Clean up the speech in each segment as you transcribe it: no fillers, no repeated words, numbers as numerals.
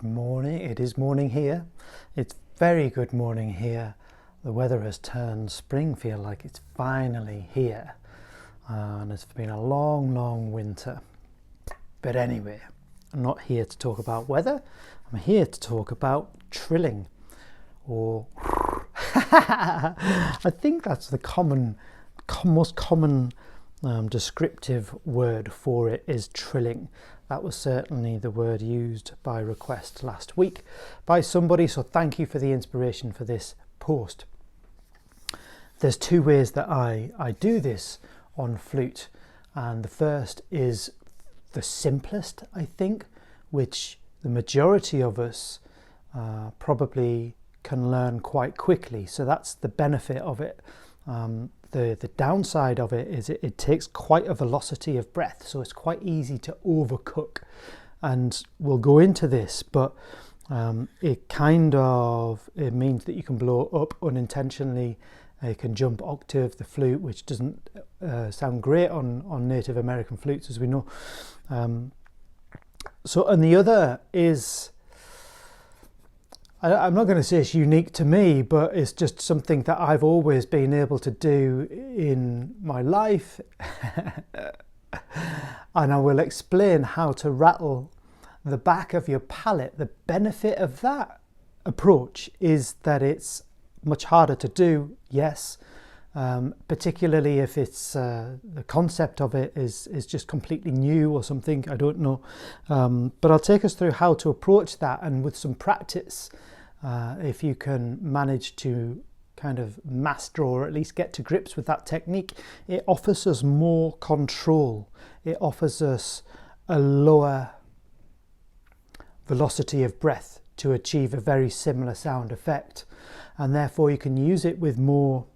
Morning, it is morning here. It's very good morning here. The weather has turned spring, feel like it's finally here. And it's been a long winter. But anyway, I'm not here to talk about weather. I'm here to talk about trilling. Or I think that's the most common descriptive word for it is trilling. That was certainly the word used by request last week by somebody, so thank you for the inspiration for this post. There's two ways that I do this on flute, and the first is the simplest, I think, which the majority of us probably can learn quite quickly, so that's the benefit of it. The downside of it is it takes quite a velocity of breath, so it's quite easy to overcook, and we'll go into this, but it means that you can blow up unintentionally. You can jump octave the flute, which doesn't sound great on Native American flutes, as we know. And the other is, I'm not going to say it's unique to me, but it's just something that I've always been able to do in my life. And I will explain how to rattle the back of your palate. The benefit of that approach is that it's much harder to do, yes, particularly if it's the concept of it is just completely new or something, I don't know. But I'll take us through how to approach that, and with some practice, if you can manage to kind of master or at least get to grips with that technique, it offers us more control. It offers us a lower velocity of breath to achieve a very similar sound effect, and therefore you can use it with more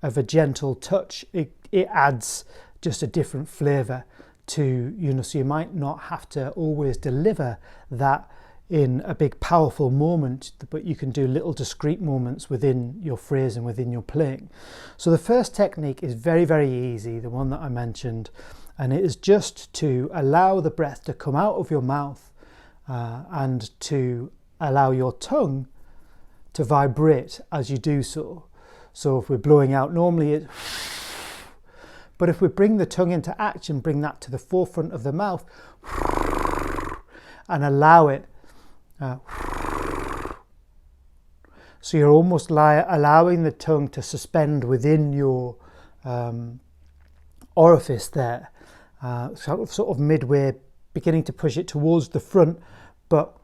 of a gentle touch. It adds just a different flavour to, so you might not have to always deliver that in a big powerful moment, but you can do little discrete moments within your phrase and within your playing. So the first technique is very easy, the one that I mentioned, and it is just to allow the breath to come out of your mouth and to allow your tongue to vibrate as you do so. So if we're blowing out, normally it's, but if we bring the tongue into action, bring that to the forefront of the mouth and allow it. So you're almost allowing the tongue to suspend within your orifice there, sort of midway, beginning to push it towards the front, but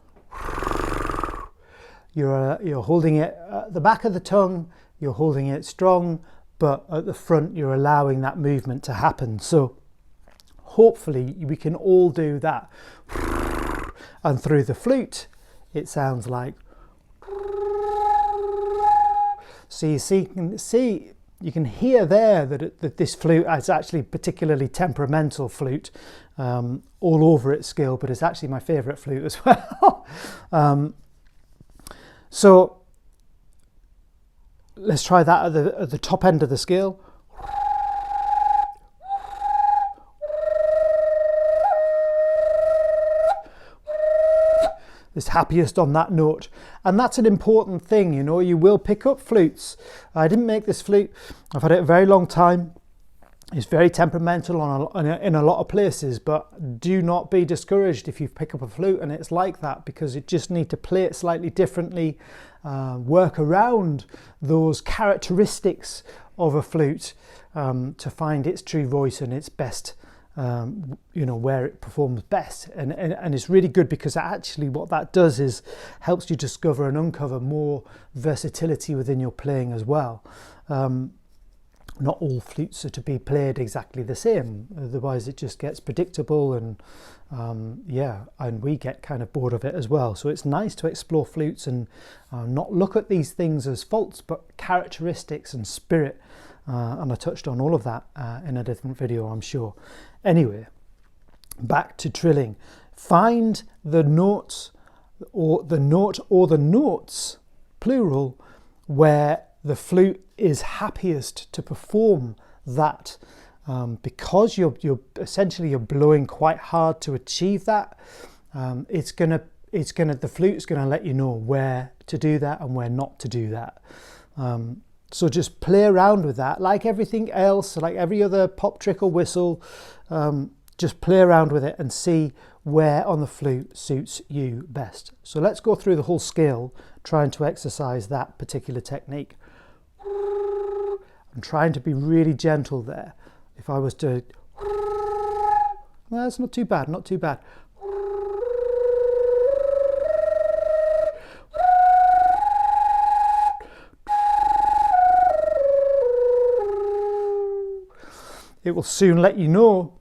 you're holding it at the back of the tongue, you're holding it strong, but at the front you're allowing that movement to happen. So hopefully we can all do that. And through the flute it sounds like, so you can hear there that this flute is actually particularly temperamental flute, all over its scale, but it's actually my favourite flute as well. So let's try that at the top end of the scale. Is happiest on that note, and that's an important thing. You will pick up flutes. I didn't make this flute, I've had it a very long time. It's very temperamental in a lot of places, but do not be discouraged if you pick up a flute and it's like that, because you just need to play it slightly differently, work around those characteristics of a flute to find its true voice and its best, where it performs best. And it's really good, because actually what that does is helps you discover and uncover more versatility within your playing as well. Not all flutes are to be played exactly the same, otherwise it just gets predictable, and and we get kind of bored of it as well. So it's nice to explore flutes and not look at these things as faults, but characteristics and spirit, and I touched on all of that in a different video, I'm sure. Anyway, back to trilling. Find the notes or the notes, plural, where the flute is happiest to perform that, because you're essentially blowing quite hard to achieve that. It's going to the flute's gonna let you know where to do that and where not to do that. So just play around with that, like everything else, like every other pop, trick or whistle. Just play around with it and see where on the flute suits you best. So let's go through the whole scale, trying to exercise that particular technique. I'm trying to be really gentle there. If I was to, well, that's not too bad, not too bad. It will soon let you know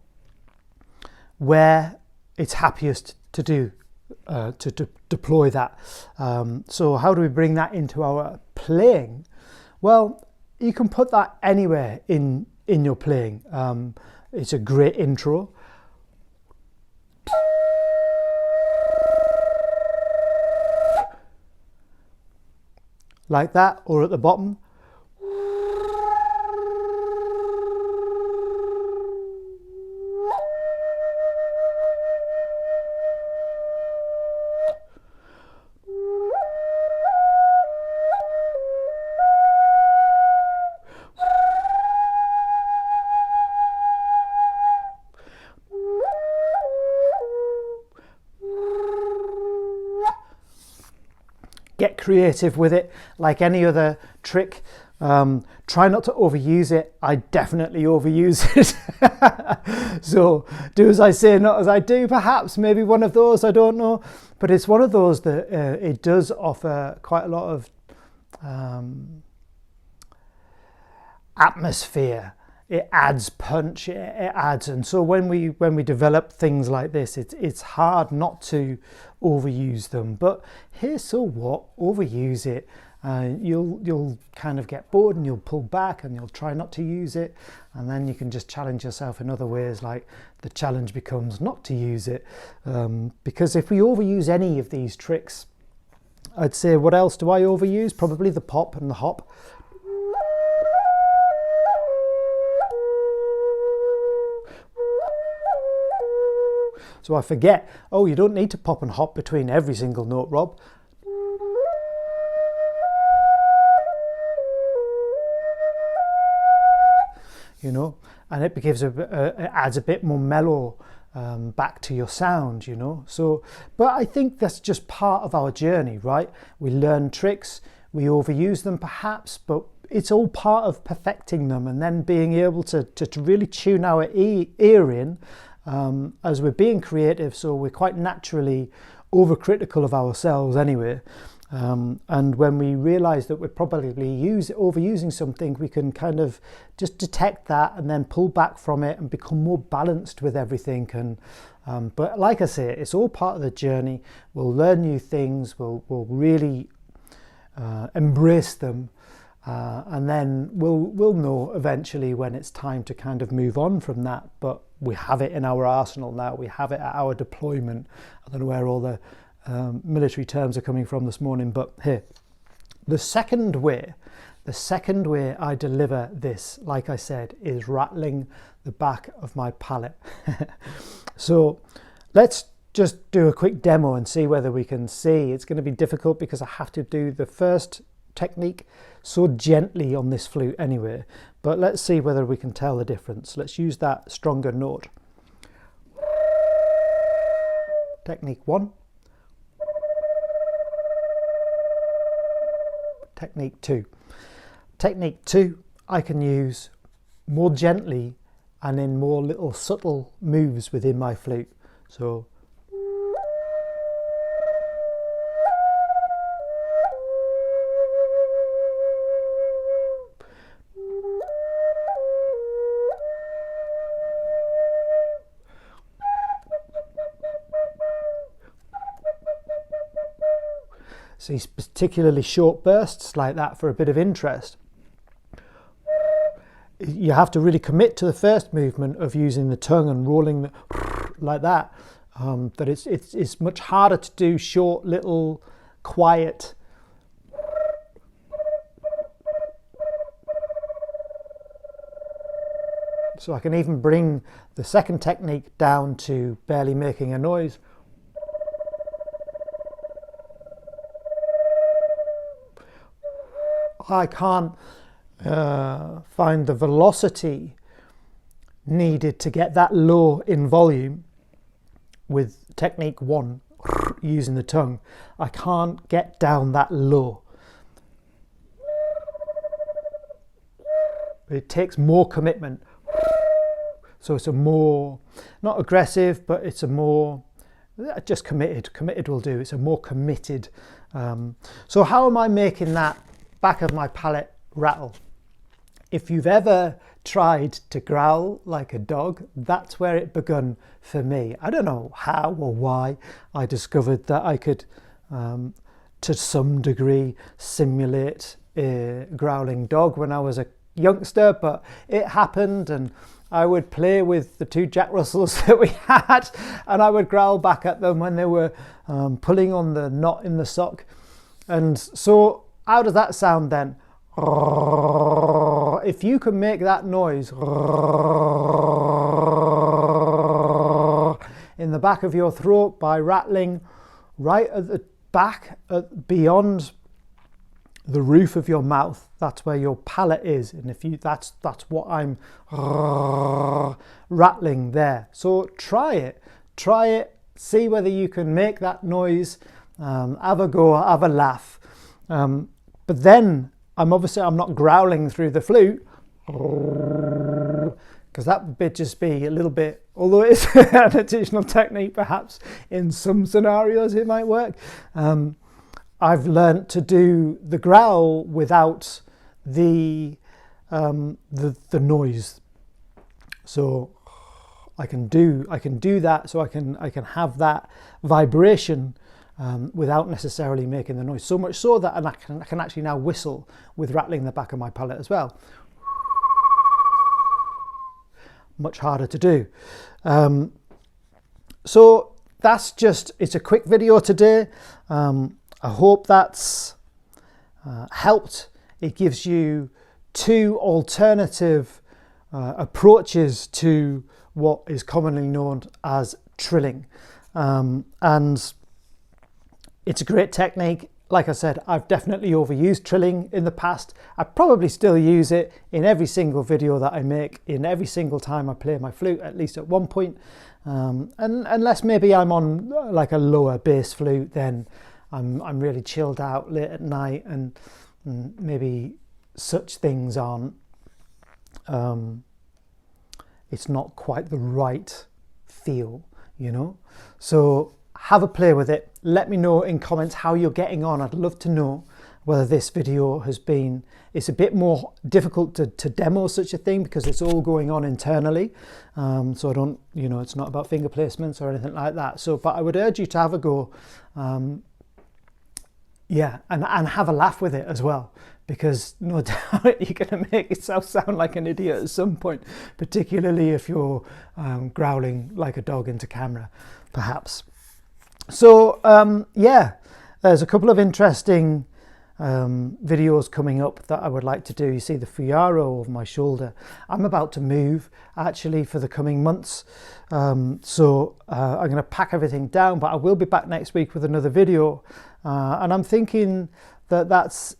where it's happiest to do, to deploy that. So how do we bring that into our playing? Well, you can put that anywhere in your playing. It's a great intro. Like that, or at the bottom. Get creative with it, like any other trick. Try not to overuse it. I definitely overuse it. So do as I say, not as I do, perhaps. Maybe one of those, I don't know. But it's one of those that it does offer quite a lot of atmosphere. It adds punch, it adds, and so when we develop things like this, it's hard not to overuse them. But here, so what? Overuse it. You'll kind of get bored and you'll pull back and you'll try not to use it, and then you can just challenge yourself in other ways. Like the challenge becomes not to use it, because if we overuse any of these tricks, I'd say, what else do I overuse? Probably the pop and the hop. So I forget, oh, you don't need to pop and hop between every single note, Rob. You know, and it gives it adds a bit more mellow back to your sound, you know. So, but I think that's just part of our journey, right? We learn tricks, we overuse them perhaps, but it's all part of perfecting them and then being able to really tune our ear in. As we're being creative, so we're quite naturally overcritical of ourselves anyway. And when we realize that we're probably overusing something, we can kind of just detect that and then pull back from it and become more balanced with everything. And but like I say, it's all part of the journey. We'll learn new things, we'll really embrace them. And then we'll know eventually when it's time to kind of move on from that. But we have it in our arsenal now. We have it at our deployment. I don't know where all the military terms are coming from this morning, but here. The second way I deliver this, like I said, is rattling the back of my palate. So let's just do a quick demo and see whether we can see. It's going to be difficult because I have to do the first technique so gently on this flute anyway, but let's see whether we can tell the difference. Let's use that stronger note. Technique 1. Technique 2. Technique 2 I can use more gently and in more little subtle moves within my flute. So these particularly short bursts like that for a bit of interest. You have to really commit to the first movement of using the tongue and rolling like that. But it's much harder to do short, little, quiet. So I can even bring the second technique down to barely making a noise. I can't find the velocity needed to get that low in volume with technique 1, using the tongue. I can't get down that low. It takes more commitment. So it's a more, not aggressive, but it's a more, just committed. Committed will do. It's a more committed. So how am I making that back of my palate rattle? If you've ever tried to growl like a dog, that's where it begun for me. I don't know how or why I discovered that I could, to some degree, simulate a growling dog when I was a youngster, but it happened, and I would play with the 2 Jack Russells that we had, and I would growl back at them when they were pulling on the knot in the sock. And so how does that sound then? If you can make that noise in the back of your throat by rattling right at the back, beyond the roof of your mouth, that's where your palate is, and if you that's what I'm rattling there. So try it, see whether you can make that noise, have a go, have a laugh, but then I'm not growling through the flute, because that would just be a little bit, although it's an additional technique, perhaps in some scenarios it might work. I've learnt to do the growl without the noise, so I can do that. So I can have that vibration without necessarily making the noise. So much so that I can actually now whistle with rattling the back of my palate as well. Much harder to do. So that's just, it's a quick video today. I hope that's helped. It gives you 2 alternative approaches to what is commonly known as trilling. And it's a great technique. Like I said, I've definitely overused trilling in the past. I probably still use it in every single video that I make, in every single time I play my flute, at least at one point. And unless maybe I'm on like a lower bass flute, then I'm really chilled out late at night, and maybe such things aren't, it's not quite the right feel, you know. So have a play with it. Let me know in comments how you're getting on. I'd love to know whether this video has been, it's a bit more difficult to demo such a thing because it's all going on internally. So I don't, you know, it's not about finger placements or anything like that. So, but I would urge you to have a go. Yeah, and have a laugh with it as well, because no doubt you're going to make yourself sound like an idiot at some point, particularly if you're growling like a dog into camera, perhaps. So yeah, there's a couple of interesting videos coming up that I would like to do. You see the Fiaro over my shoulder. I'm about to move actually for the coming months, so I'm going to pack everything down, but I will be back next week with another video, and I'm thinking that that's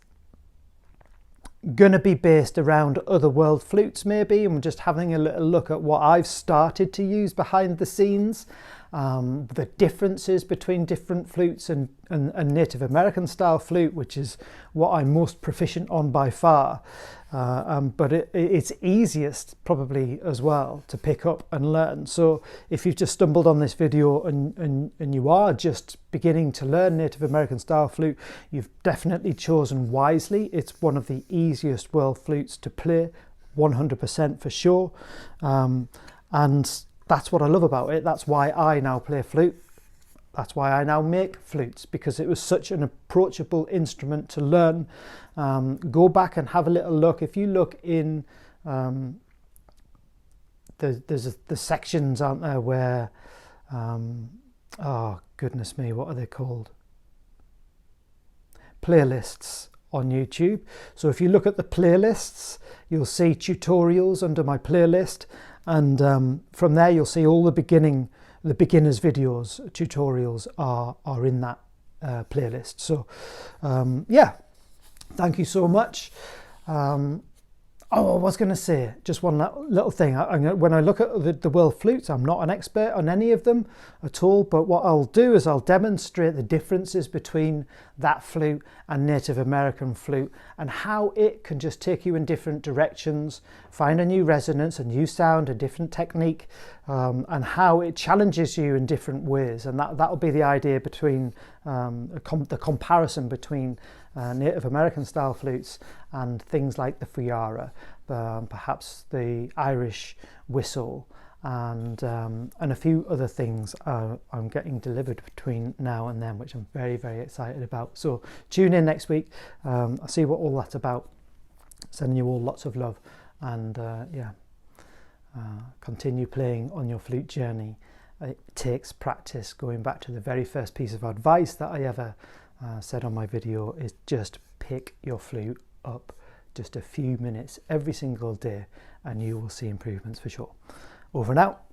going to be based around other world flutes maybe, and just having a little look at what I've started to use behind the scenes, the differences between different flutes and Native American style flute, which is what I'm most proficient on by far, but it's easiest probably as well to pick up and learn. So if you've just stumbled on this video and you are just beginning to learn Native American style flute, you've definitely chosen wisely. It's one of the easiest world flutes to play, 100% for sure, and that's what I love about it. That's why I now play flute. That's why I now make flutes, because it was such an approachable instrument to learn. Go back and have a little look. If you look in, there's the sections, aren't there, where, oh goodness me, what are they called? Playlists on YouTube. So if you look at the playlists, you'll see tutorials under my playlist. And from there, you'll see all the beginners videos, tutorials are in that playlist. So yeah, Thank you so much. Oh, I was going to say just one little thing. When I look at the world flutes, I'm not an expert on any of them at all, but what I'll do is I'll demonstrate the differences between that flute and Native American flute and how it can just take you in different directions, find a new resonance, a new sound, a different technique, and how it challenges you in different ways. And that'll be the idea between the comparison between Native American style flutes and things like the Fuyara, perhaps the Irish whistle, and a few other things I'm getting delivered between now and then, which I'm very, very excited about. So tune in next week. I'll see what all that's about. Sending you all lots of love, and continue playing on your flute journey. It takes practice. Going back to the very first piece of advice that I ever said on my video is just pick your flute up just a few minutes every single day and you will see improvements for sure. Over and out.